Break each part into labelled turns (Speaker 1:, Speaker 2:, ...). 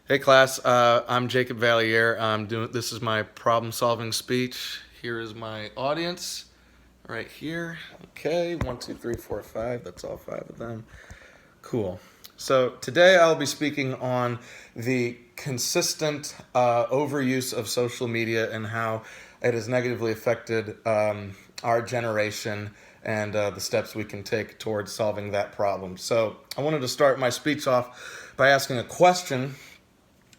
Speaker 1: Hey class, I'm Jacob Valier. This is my problem-solving speech. Here is my audience, right here. Okay, 1, 2, 3, 4, 5. That's all 5 of them. Cool. So today I'll be speaking on the consistent overuse of social media and how it has negatively affected our generation and the steps we can take towards solving that problem. So I wanted to start my speech off by asking a question,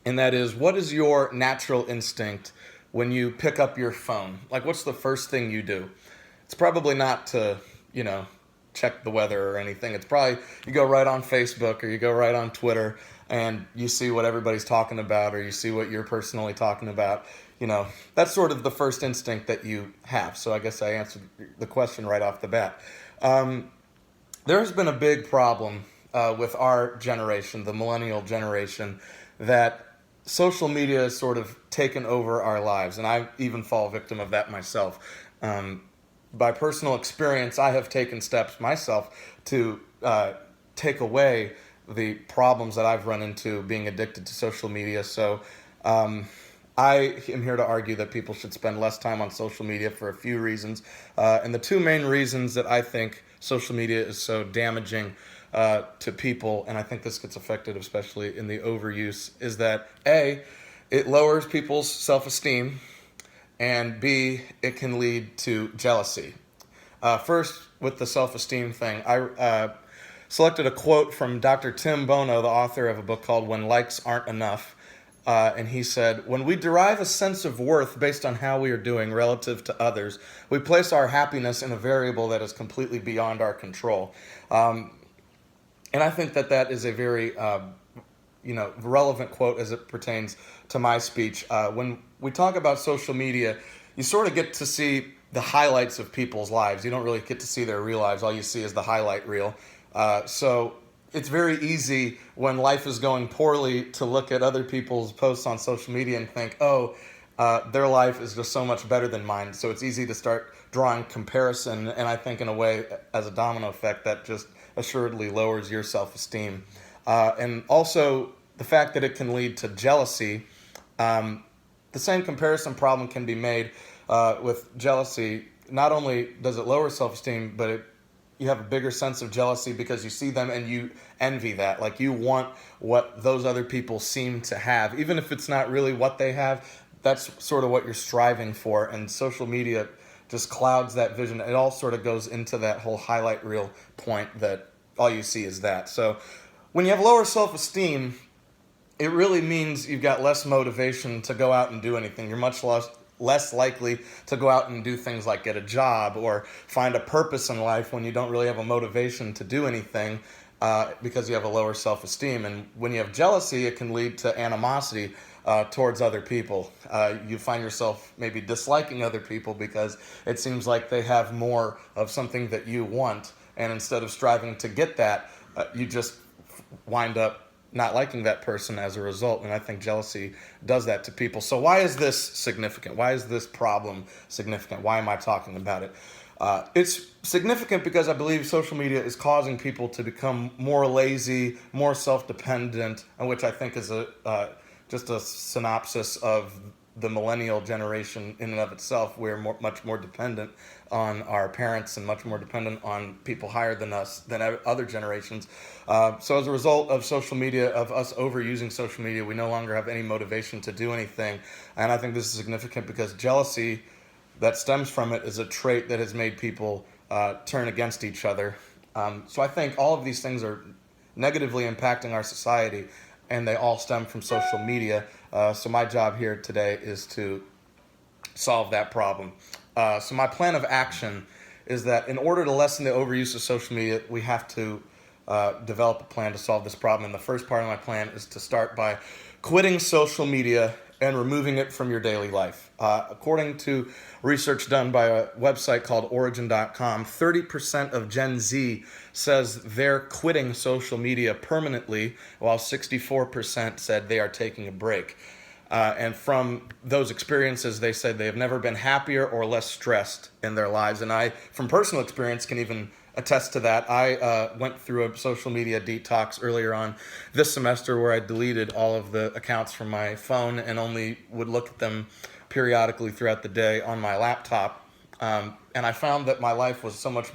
Speaker 1: and that is, what is your natural instinct when you pick up your phone? Like, what's the first thing you do? It's probably not to, check the weather or anything. It's probably you go right on Facebook or you go right on Twitter and you see what everybody's talking about, or you see what you're personally talking about. That's sort of the first instinct that you have. So I guess I answered the question right off the bat. There has been a big problem with our generation, the millennial generation, that social media has sort of taken over our lives, and I even fall victim of that myself. By personal experience, I have taken steps myself to take away the problems that I've run into being addicted to social media. So I am here to argue that people should spend less time on social media for a few reasons. And the two main reasons that I think social media is so damaging to people, and I think this gets affected especially in the overuse, is that A, it lowers people's self-esteem, and B, it can lead to jealousy. First, with the self-esteem thing, I selected a quote from Dr. Tim Bono, the author of a book called When Likes Aren't Enough. And he said, when we derive a sense of worth based on how we are doing relative to others, we place our happiness in a variable that is completely beyond our control. And I think that that is a very relevant quote as it pertains to my speech. When we talk about social media, you sort of get to see the highlights of people's lives. You don't really get to see their real lives. All you see is the highlight reel. So it's very easy when life is going poorly to look at other people's posts on social media and think, oh, their life is just so much better than mine. So it's easy to start drawing comparison, and I think in a way, as a domino effect, that just assuredly lowers your self-esteem. And also the fact that it can lead to jealousy. The same comparison problem can be made with jealousy. Not only does it lower self-esteem, but you have a bigger sense of jealousy because you see them and you envy that. Like, you want what those other people seem to have. Even if it's not really what they have, that's sort of what you're striving for. And social media just clouds that vision. It all sort of goes into that whole highlight reel point that all you see is that. So when you have lower self-esteem, it really means you've got less motivation to go out and do anything. You're much less likely to go out and do things like get a job or find a purpose in life when you don't really have a motivation to do anything because you have a lower self-esteem. And when you have jealousy, it can lead to animosity towards other people. You find yourself maybe disliking other people because it seems like they have more of something that you want, and instead of striving to get that, you just wind up not liking that person as a result. And I think jealousy does that to people. So why is this significant? Why is this problem significant? Why am I talking about it? It's significant because I believe social media is causing people to become more lazy, more self-dependent, which I think is just a synopsis of the millennial generation in and of itself. We're much more dependent on our parents and much more dependent on people higher than us than other generations. So as a result of social media, of us overusing social media, we no longer have any motivation to do anything. And I think this is significant because jealousy that stems from it is a trait that has made people turn against each other. So I think all of these things are negatively impacting our society, and they all stem from social media. So my job here today is to solve that problem. So my plan of action is that in order to lessen the overuse of social media, we have to develop a plan to solve this problem. And the first part of my plan is to start by quitting social media and removing it from your daily life. According to research done by a website called Origin.com, 30% of Gen Z says they're quitting social media permanently, while 64% said they are taking a break. And from those experiences, they said they have never been happier or less stressed in their lives. And I, from personal experience, can even attest to that. I went through a social media detox earlier on this semester where I deleted all of the accounts from my phone and only would look at them periodically throughout the day on my laptop. And I found that my life was so much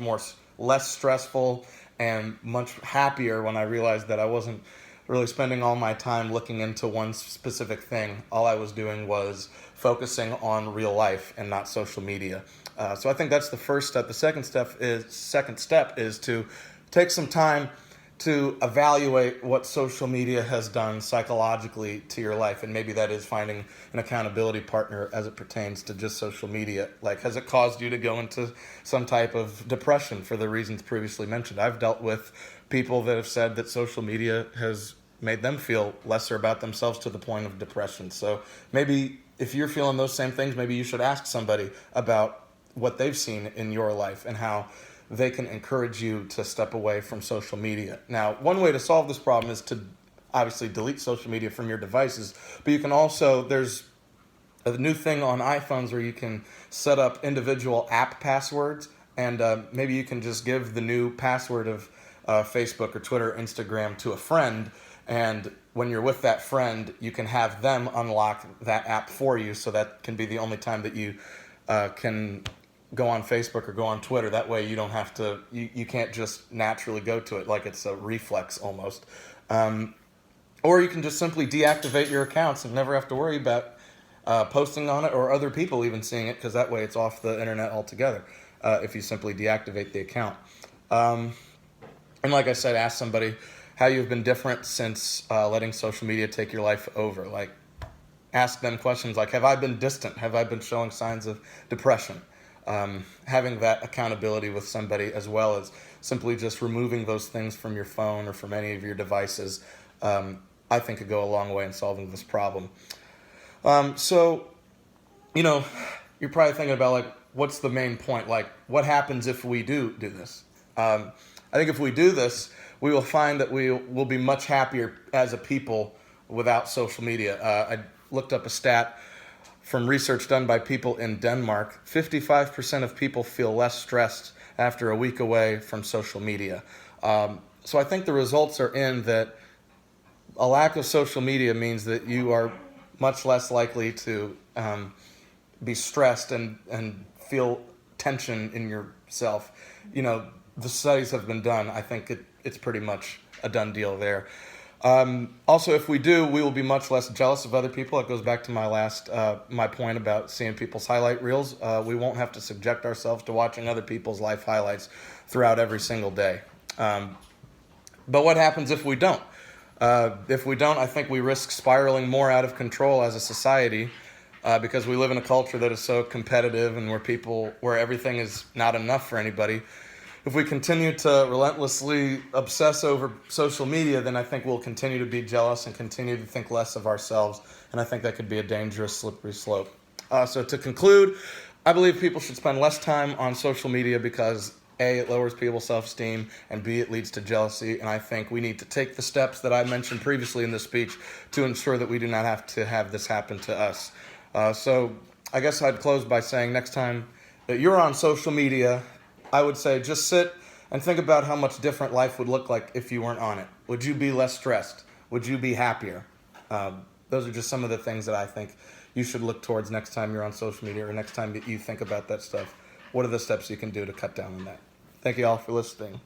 Speaker 1: less stressful and much happier when I realized that I wasn't really spending all my time looking into one specific thing. All I was doing was focusing on real life and not social media. So I think that's the first step. The second step is to take some time to evaluate what social media has done psychologically to your life, and maybe that is finding an accountability partner as it pertains to just social media. Like, has it caused you to go into some type of depression for the reasons previously mentioned? I've dealt with people that have said that social media has made them feel lesser about themselves to the point of depression. So maybe if you're feeling those same things, maybe you should ask somebody about what they've seen in your life and how they can encourage you to step away from social media. Now, one way to solve this problem is to obviously delete social media from your devices, but you can also, there's a new thing on iPhones where you can set up individual app passwords, and maybe you can just give the new password of Facebook or Twitter, Instagram to a friend, and when you're with that friend, you can have them unlock that app for you, so that can be the only time that you can go on Facebook or go on Twitter. That way you don't have to, you can't just naturally go to it like it's a reflex almost. Or you can just simply deactivate your accounts and never have to worry about posting on it or other people even seeing it, because that way it's off the internet altogether if you simply deactivate the account. And like I said, ask somebody how you've been different since letting social media take your life over. Like, ask them questions like, have I been distant? Have I been showing signs of depression? Having that accountability with somebody, as well as simply just removing those things from your phone or from any of your devices, I think could go a long way in solving this problem. So, you're probably thinking about, like, what's the main point? Like, what happens if we do this? I think if we do this, we will find that we will be much happier as a people without social media. I looked up a stat from research done by people in Denmark. 55% of people feel less stressed after a week away from social media. So I think the results are in that a lack of social media means that you are much less likely to be stressed and feel tension in yourself. The studies have been done. I think it's pretty much a done deal there. Also, if we do, we will be much less jealous of other people. It goes back to my point about seeing people's highlight reels. We won't have to subject ourselves to watching other people's life highlights throughout every single day. But what happens if we don't? If we don't, I think we risk spiraling more out of control as a society, because we live in a culture that is so competitive and where everything is not enough for anybody. If we continue to relentlessly obsess over social media, then I think we'll continue to be jealous and continue to think less of ourselves, and I think that could be a dangerous, slippery slope. So to conclude, I believe people should spend less time on social media because A, it lowers people's self-esteem, and B, it leads to jealousy, and I think we need to take the steps that I mentioned previously in this speech to ensure that we do not have to have this happen to us. So I guess I'd close by saying, next time that you're on social media, I would say just sit and think about how much different life would look like if you weren't on it. Would you be less stressed? Would you be happier? Those are just some of the things that I think you should look towards next time you're on social media, or next time that you think about that stuff. What are the steps you can do to cut down on that? Thank you all for listening.